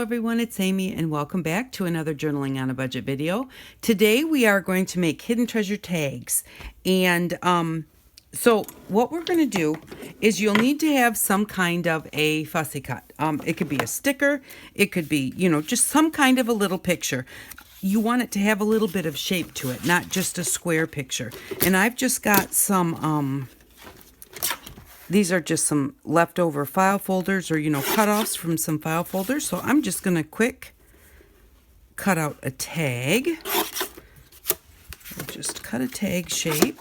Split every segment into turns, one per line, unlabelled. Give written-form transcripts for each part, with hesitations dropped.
everyone, it's Amy and welcome back to another Journaling on a Budget video. Today we are going to make hidden treasure tags. And so what we're going to do is you'll need to have some kind of a fussy cut. It could be a sticker, it could be, just some kind of a little picture. You want it to have a little bit of shape to it, not just a square picture. And I've just got some these are just some leftover file folders or, cutoffs from some file folders. So I'm just going to quick cut out a tag. We'll just cut a tag shape.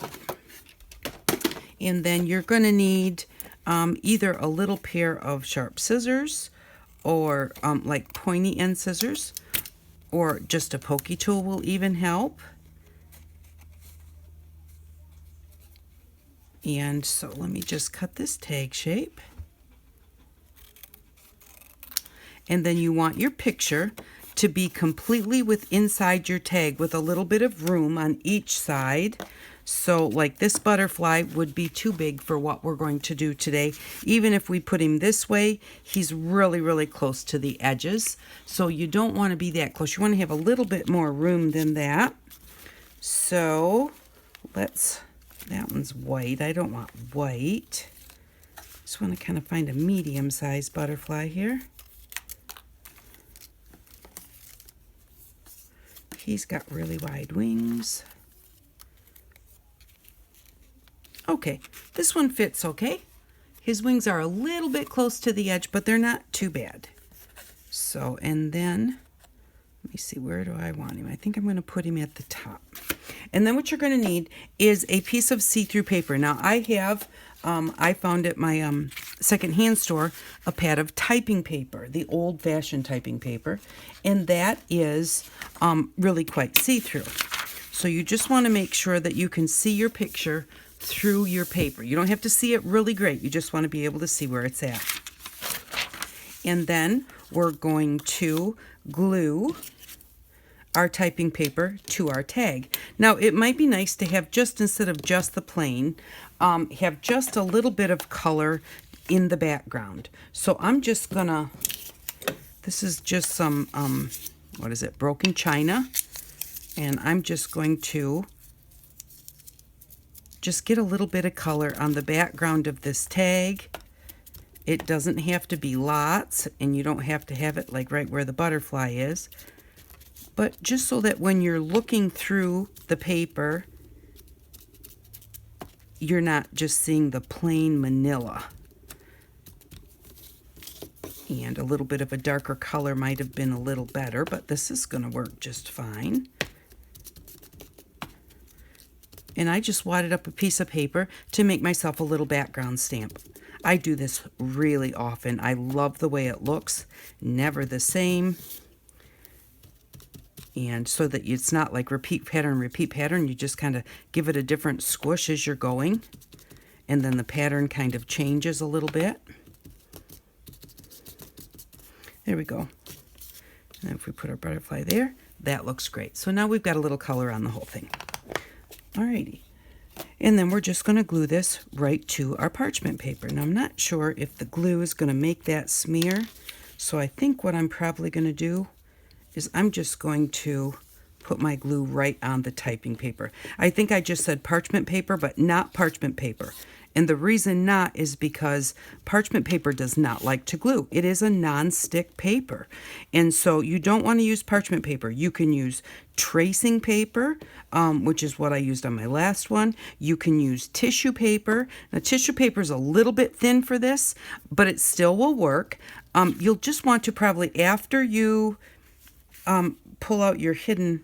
And then you're going to need either a little pair of sharp scissors or like pointy end scissors, or just a pokey tool will even help. And so let me just cut this tag shape. And then you want your picture to be completely inside your tag with a little bit of room on each side. So like this butterfly would be too big for what we're going to do today. Even if we put him this way, he's really, really close to the edges. So you don't want to be that close. You want to have a little bit more room than that. So that one's white. I don't want white. Just want to kind of find a medium-sized butterfly here. He's got really wide wings. Okay, this one fits okay. His wings are a little bit close to the edge, but they're not too bad. So, and then, let me see, where do I want him? I think I'm going to put him at the top. And then what you're going to need is a piece of see-through paper. Now I have, I found at my secondhand store a pad of typing paper, the old-fashioned typing paper, and that is really quite see-through. So you just want to make sure that you can see your picture through your paper. You don't have to see it really great. You just want to be able to see where it's at. And then we're going to glue our typing paper to our tag. Now it might be nice to have, just instead of just the plain, have just a little bit of color in the background. So I'm just gonna, this is just some what is it, broken china, and I'm just going to just get a little bit of color on the background of this tag. It doesn't have to be lots, and you don't have to have it like right where the butterfly is. But just so that when you're looking through the paper, you're not just seeing the plain manila. And a little bit of a darker color might have been a little better, but this is going to work just fine. And I just wadded up a piece of paper to make myself a little background stamp. I do this really often. I love the way it looks. Never the same. And so that it's not like repeat pattern, you just kind of give it a different squish as you're going. And then the pattern kind of changes a little bit. There we go. And if we put our butterfly there, that looks great. So now we've got a little color on the whole thing. Alrighty. And then we're just going to glue this right to our parchment paper. Now I'm not sure if the glue is going to make that smear. So I think what I'm probably going to do is I'm just going to put my glue right on the typing paper. I think I just said parchment paper, but not parchment paper. And the reason not is because parchment paper does not like to glue. It is a non-stick paper. And so you don't want to use parchment paper. You can use tracing paper, which is what I used on my last one. You can use tissue paper. Now tissue paper is a little bit thin for this, but it still will work. You'll just want to probably, after you pull out your hidden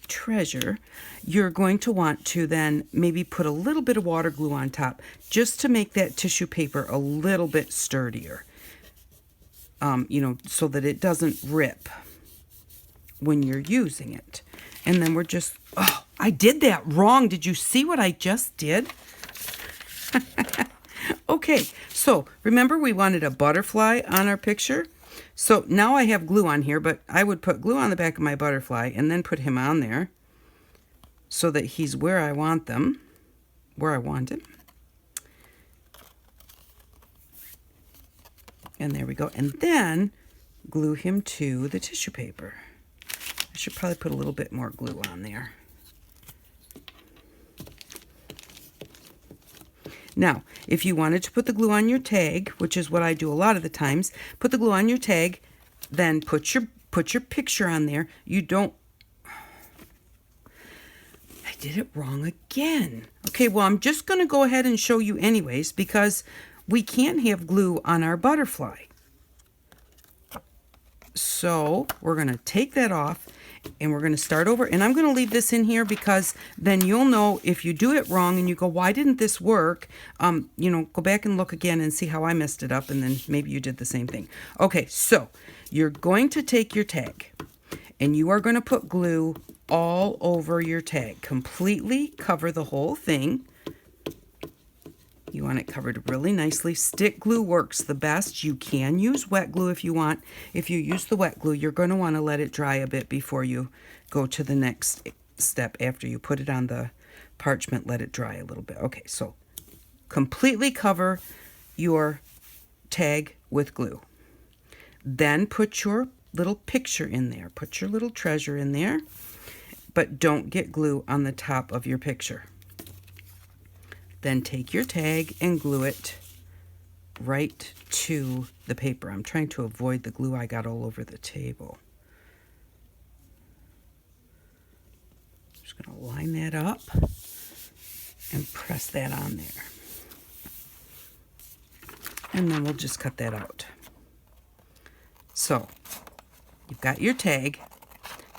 treasure, you're going to want to then maybe put a little bit of water glue on top just to make that tissue paper a little bit sturdier, so that it doesn't rip when you're using it. And then we're just, oh, I did that wrong. Did you see what I just did? Okay, so remember we wanted a butterfly on our picture? So now I have glue on here, but I would put glue on the back of my butterfly and then put him on there so that he's where I want him. And there we go. And then glue him to the tissue paper. I should probably put a little bit more glue on there. Now, if you wanted to put the glue on your tag, which is what I do a lot of the times, put the glue on your tag, then put your picture on there. You don't... I did it wrong again. Okay, well, I'm just going to go ahead and show you anyways, because we can't have glue on our butterfly. So we're going to take that off and we're going to start over. And I'm going to leave this in here because then you'll know if you do it wrong and you go, why didn't this work? You know, go back and look again and see how I messed it up, and then maybe you did the same thing. Okay, so you're going to take your tag and you are going to put glue all over your tag. Completely cover the whole thing. You want it covered really nicely. Stick glue works the best. You can use wet glue if you want. If you use the wet glue, you're going to want to let it dry a bit before you go to the next step. After you put it on the parchment, let it dry a little bit. Okay, so completely cover your tag with glue. Then put your little picture in there. Put your little treasure in there, but don't get glue on the top of your picture. Then take your tag and glue it right to the paper. I'm trying to avoid the glue I got all over the table. Just going to line that up and press that on there. And then we'll just cut that out. So, you've got your tag.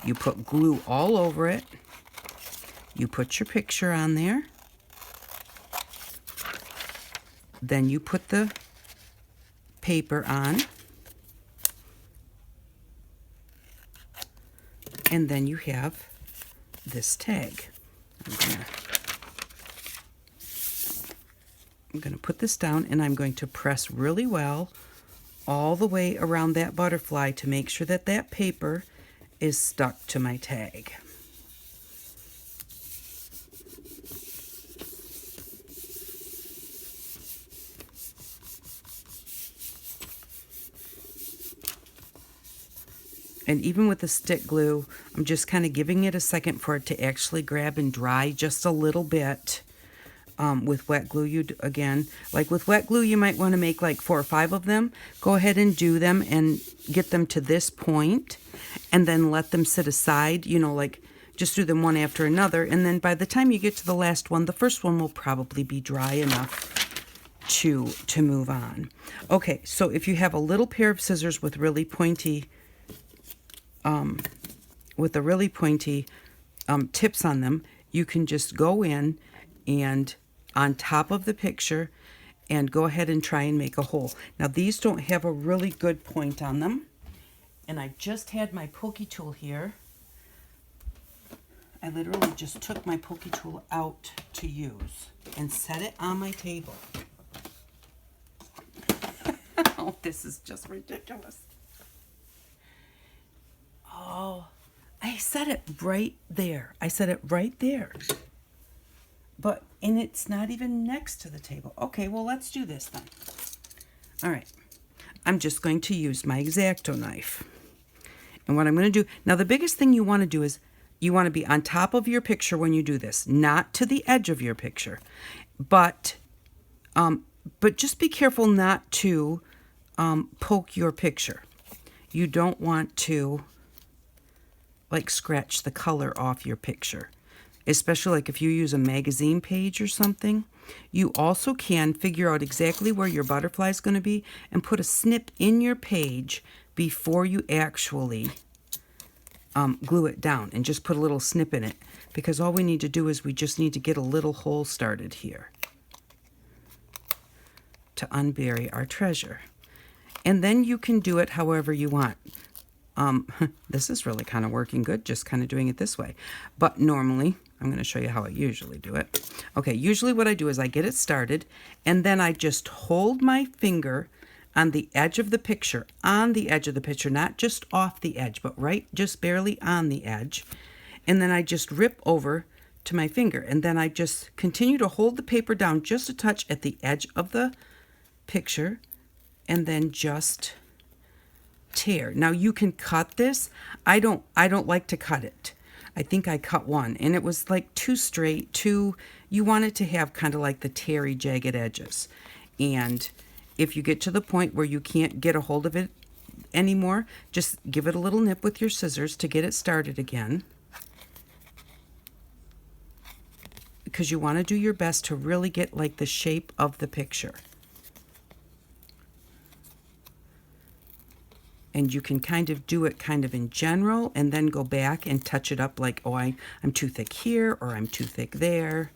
You put glue all over it. You put your picture on there. Then you put the paper on, and then you have this tag. I'm going to put this down, and I'm going to press really well all the way around that butterfly to make sure that that paper is stuck to my tag. And even with the stick glue, I'm just kind of giving it a second for it to actually grab and dry just a little bit. With wet glue, like with wet glue, you might want to make like 4 or 5 of them. Go ahead and do them and get them to this point, and then let them sit aside, you know, like just do them one after another. And then by the time you get to the last one, the first one will probably be dry enough to move on. Okay, so if you have a little pair of scissors with really pointy tips on them, you can just go in and on top of the picture and go ahead and try and make a hole. Now these don't have a really good point on them, and I just had my pokey tool here. I literally just took my pokey tool out to use and set it on my table. Oh, this is just ridiculous. Oh, I set it right there. I set it right there. And it's not even next to the table. Okay, well, let's do this then. All right. I'm just going to use my X-Acto knife. And what I'm going to do, now the biggest thing you want to do is you want to be on top of your picture when you do this, not to the edge of your picture. But just be careful not to poke your picture. You don't want to like scratch the color off your picture, especially like if you use a magazine page or something. You also can figure out exactly where your butterfly is going to be and put a snip in your page before you actually glue it down, and just put a little snip in it, because all we need to do is we just need to get a little hole started here to unbury our treasure. And then you can do it however you want. This is really kind of working good, just kind of doing it this way. But normally, I'm going to show you how I usually do it. Okay, usually what I do is I get it started, and then I just hold my finger on the edge of the picture, not just off the edge, but right just barely on the edge. And then I just rip over to my finger, and then I just continue to hold the paper down just a touch at the edge of the picture, and then just tear. Now you can cut this. I don't like to cut it. I think I cut one, and it was like too straight, you want it to have kind of like the teary, jagged edges. And if you get to the point where you can't get a hold of it anymore, just give it a little nip with your scissors to get it started again. Because you want to do your best to really get like the shape of the picture. And you can kind of do it kind of in general and then go back and touch it up like, oh, I'm too thick here or I'm too thick there.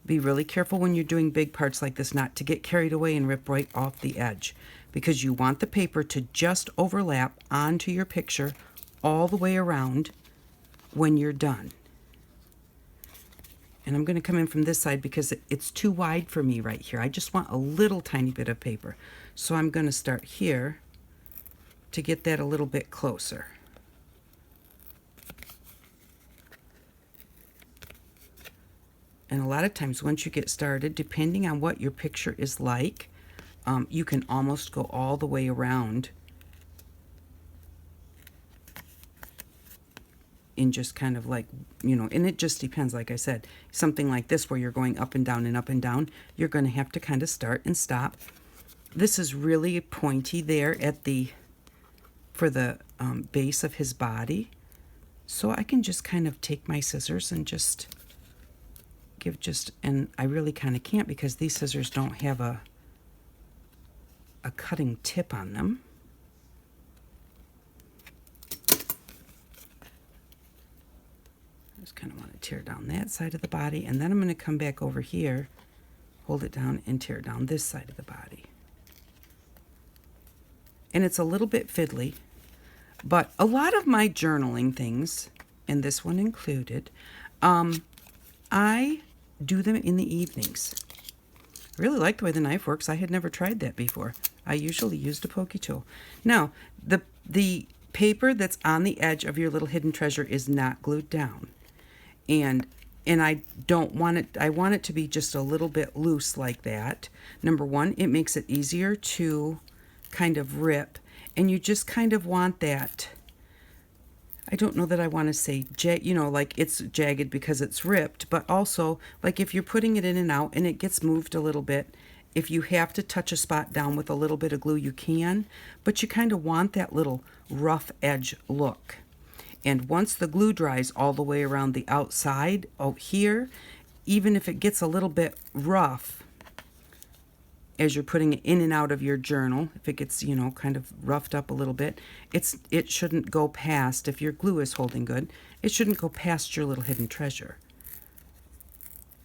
Be really careful when you're doing big parts like this not to get carried away and rip right off the edge, because you want the paper to just overlap onto your picture all the way around when you're done. And I'm going to come in from this side because it's too wide for me right here. I just want a little tiny bit of paper. So I'm going to start here to get that a little bit closer. And a lot of times once you get started, depending on what your picture is like, you can almost go all the way around in just kind of like, and it just depends. Like I said, something like this where you're going up and down, you're going to have to kind of start and stop. This is really pointy there for the base of his body. So I can just kind of take my scissors and just and I really kind of can't because these scissors don't have a cutting tip on them. I just kind of want to tear down that side of the body, and then I'm going to come back over here, hold it down, and tear down this side of the body. And it's a little bit fiddly, but a lot of my journaling things, and this one included, I do them in the evenings. I really like the way the knife works. I had never tried that before. I usually used a pokey tool. Now, the paper that's on the edge of your little hidden treasure is not glued down. And I don't want it, I want it to be just a little bit loose like that. Number one, it makes it easier to kind of rip, and you just kind of want that, I don't know that I want to say, like it's jagged because it's ripped, but also like if you're putting it in and out and it gets moved a little bit, if you have to touch a spot down with a little bit of glue, you can, but you kind of want that little rough edge look. And once the glue dries all the way around the outside out here, even if it gets a little bit rough as you're putting it in and out of your journal, if it gets, kind of roughed up a little bit, it shouldn't go past, if your glue is holding good, it shouldn't go past your little hidden treasure.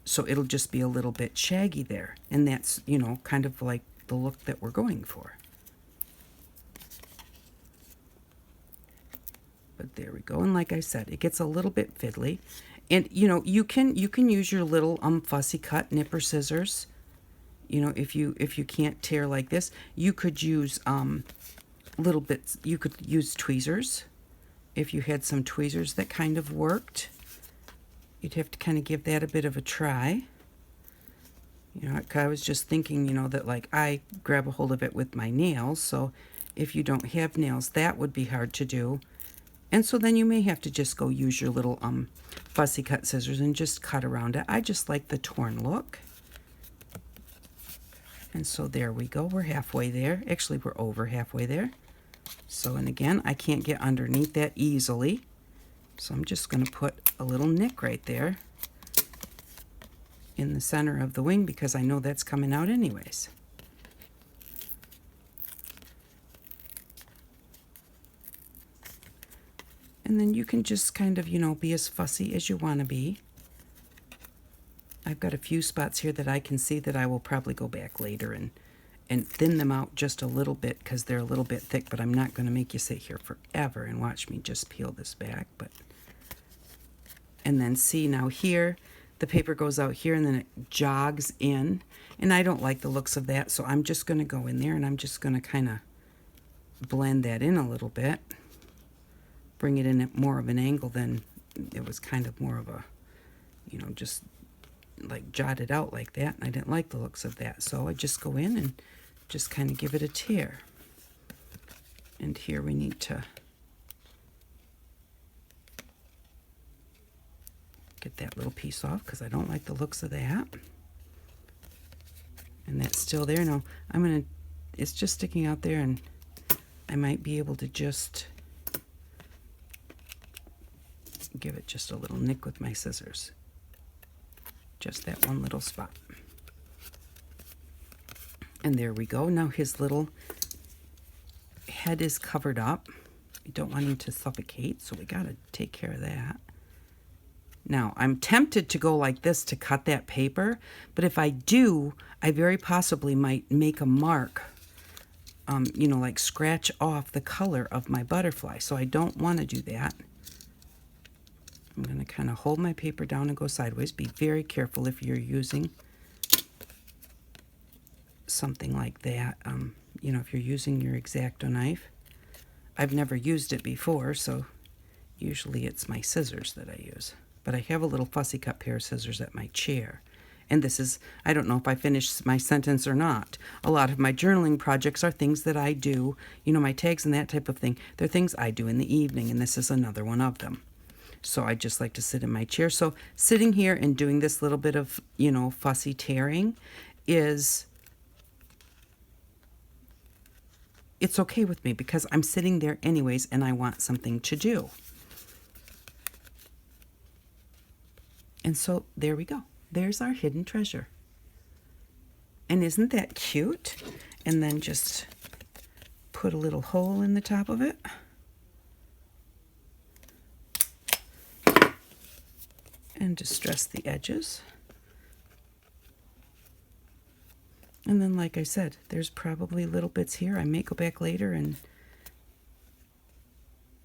So it'll just be a little bit shaggy there. And that's, kind of like the look that we're going for. But there we go. And like I said, it gets a little bit fiddly. And, you can use your little fussy cut nipper scissors. If you can't tear like this, you could use little bits. You could use tweezers. If you had some tweezers that kind of worked, you'd have to kind of give that a bit of a try. I was just thinking, that like I grab a hold of it with my nails. So if you don't have nails, that would be hard to do. And so then you may have to just go use your little fussy cut scissors and just cut around it. I just like the torn look. And so there we go. We're halfway there. Actually, we're over halfway there. So, and again, I can't get underneath that easily. So I'm just going to put a little nick right there in the center of the wing because I know that's coming out anyways. And then you can just kind of, be as fussy as you want to be. I've got a few spots here that I can see that I will probably go back later and thin them out just a little bit because they're a little bit thick, but I'm not going to make you sit here forever and watch me just peel this back. And then see now here, the paper goes out here and then it jogs in, and I don't like the looks of that, so I'm just going to go in there and I'm just going to kind of blend that in a little bit, bring it in at more of an angle than it was kind of more of a, just like jotted out like that, and I didn't like the looks of that, so I just go in and just kind of give it a tear. And here we need to get that little piece off because I don't like the looks of that. And that's still there. Now it's just sticking out there, and I might be able to just give it just a little nick with my scissors. Just that one little spot. And there we go. Now his little head is covered up. We don't want him to suffocate, so we got to take care of that. Now, I'm tempted to go like this to cut that paper, but if I do, I very possibly might make a mark, you know, like scratch off the color of my butterfly, so I don't want to do that. I'm going to kind of hold my paper down and go sideways. Be very careful if you're using something like that. You know, if you're using your X-Acto knife. I've never used it before, so usually it's my scissors that I use. But I have a little fussy cut pair of scissors at my chair. And this is, I don't know if I finished my sentence or not. A lot of my journaling projects are things that I do, you know, my tags and that type of thing. They're things I do in the evening, and this is another one of them. So I just like to sit in my chair. So sitting here and doing this little bit of, you know, fussy tearing is, it's okay with me because I'm sitting there anyways and I want something to do. And so there we go. There's our hidden treasure. And isn't that cute? And then just put a little hole in the top of it. And distress the edges. And then, like I said, there's probably little bits here. I may go back later and,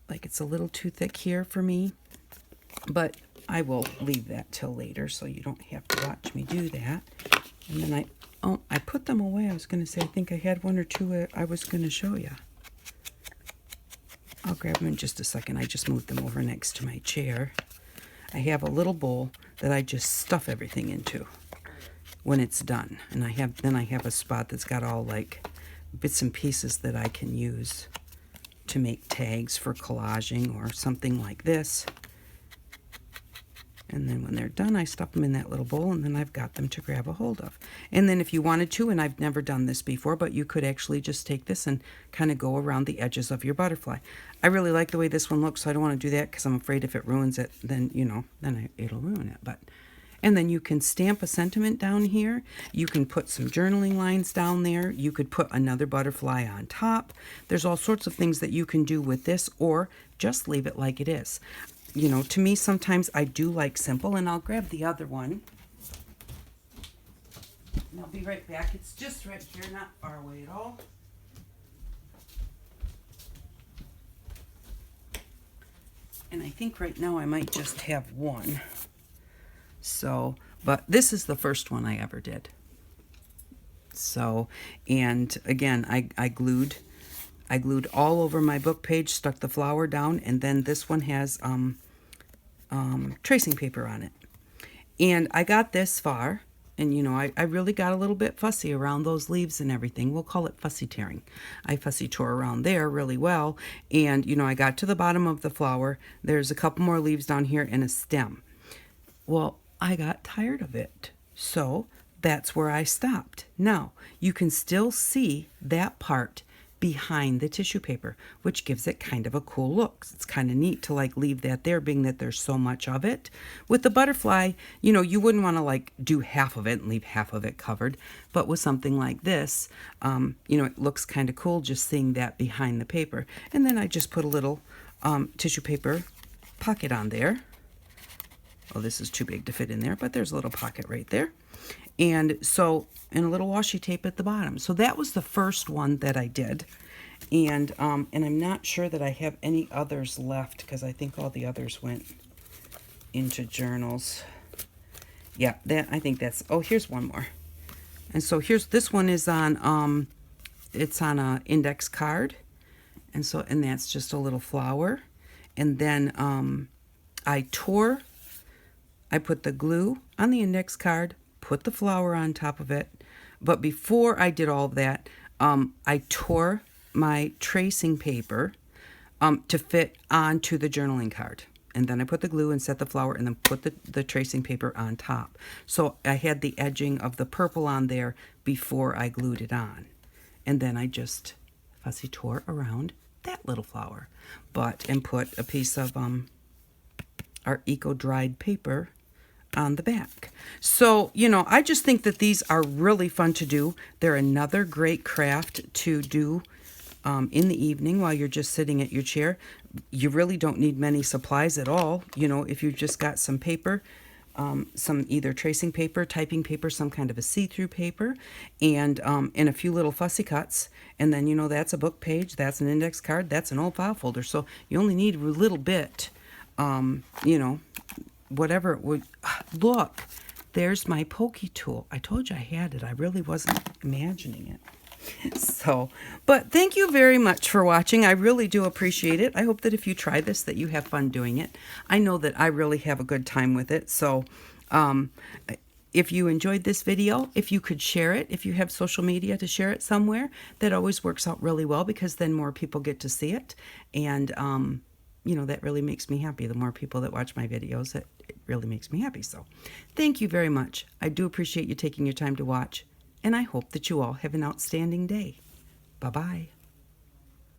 like, it's a little too thick here for me. But I will leave that till later so you don't have to watch me do that. And then I put them away. I was going to say, I think I had one or two I was going to show you. I'll grab them in just a second. I just moved them over next to my chair. I have a little bowl that I just stuff everything into when it's done. And then I have a spot that's got all like bits and pieces that I can use to make tags for collaging or something like this. And then when they're done, I stuff them in that little bowl, and then I've got them to grab a hold of. And then if you wanted to, and I've never done this before, but you could actually just take this and kind of go around the edges of your butterfly. I really like the way this one looks, so I don't want to do that because I'm afraid if it ruins it, then, you know, it'll ruin it. And then you can stamp a sentiment down here. You can put some journaling lines down there. You could put another butterfly on top. There's all sorts of things that you can do with this, or just leave it like it is. You know, to me, sometimes I do like simple, and I'll grab the other one. And I'll be right back. It's just right here, not far away at all. And I think right now I might just have one. So, but this is the first one I ever did. So, and again, I glued all over my book page, stuck the flower down, and then this one has tracing paper on it. And I got this far, and you know, I really got a little bit fussy around those leaves and everything. We'll call it fussy tearing. I fussy tore around there really well, and you know, I got to the bottom of the flower. There's a couple more leaves down here and a stem. Well, I got tired of it, so that's where I stopped. Now, you can still see that part behind the tissue paper, which gives it kind of a cool look. It's kind of neat to like leave that there, being that there's so much of it. With the butterfly, you know, you wouldn't want to like do half of it and leave half of it covered, but with something like this, you know, it looks kind of cool just seeing that behind the paper. And then I just put a little tissue paper pocket on there. Oh, this is too big to fit in there, but there's a little pocket right there. And so, and a little washi tape at the bottom. So that was the first one that I did. And I'm not sure that I have any others left because I think all the others went into journals. Yeah, I think that's, oh, here's one more. And so this one is on, it's on a index card. And so, and that's just a little flower. And then I put the glue on the index card, put the flower on top of it. But before I did all of that, I tore my tracing paper to fit onto the journaling card. And then I put the glue and set the flower and then put the tracing paper on top. So I had the edging of the purple on there before I glued it on. And then I just fussy tore around that little flower. And put a piece of our eco-dried paper on the back. So, you know, I just think that these are really fun to do. They're another great craft to do in the evening while you're just sitting at your chair. You really don't need many supplies at all. You know, if you've just got some paper, some either tracing paper, typing paper, some kind of a see-through paper, and a few little fussy cuts. And then, you know, that's a book page, that's an index card, that's an old file folder. So you only need a little bit, you know, whatever it would. Look, there's my pokey tool. I told you I had it. I really wasn't imagining it. So, but thank you very much for watching. I really do appreciate it. I hope that if you try this, that you have fun doing it. I know that I really have a good time with it. So, if you enjoyed this video, if you could share it, if you have social media to share it somewhere, that always works out really well because then more people get to see it. And, you know, that really makes me happy. The more people that watch my videos, it really makes me happy. So thank you very much. I do appreciate you taking your time to watch. And I hope that you all have an outstanding day. Bye-bye.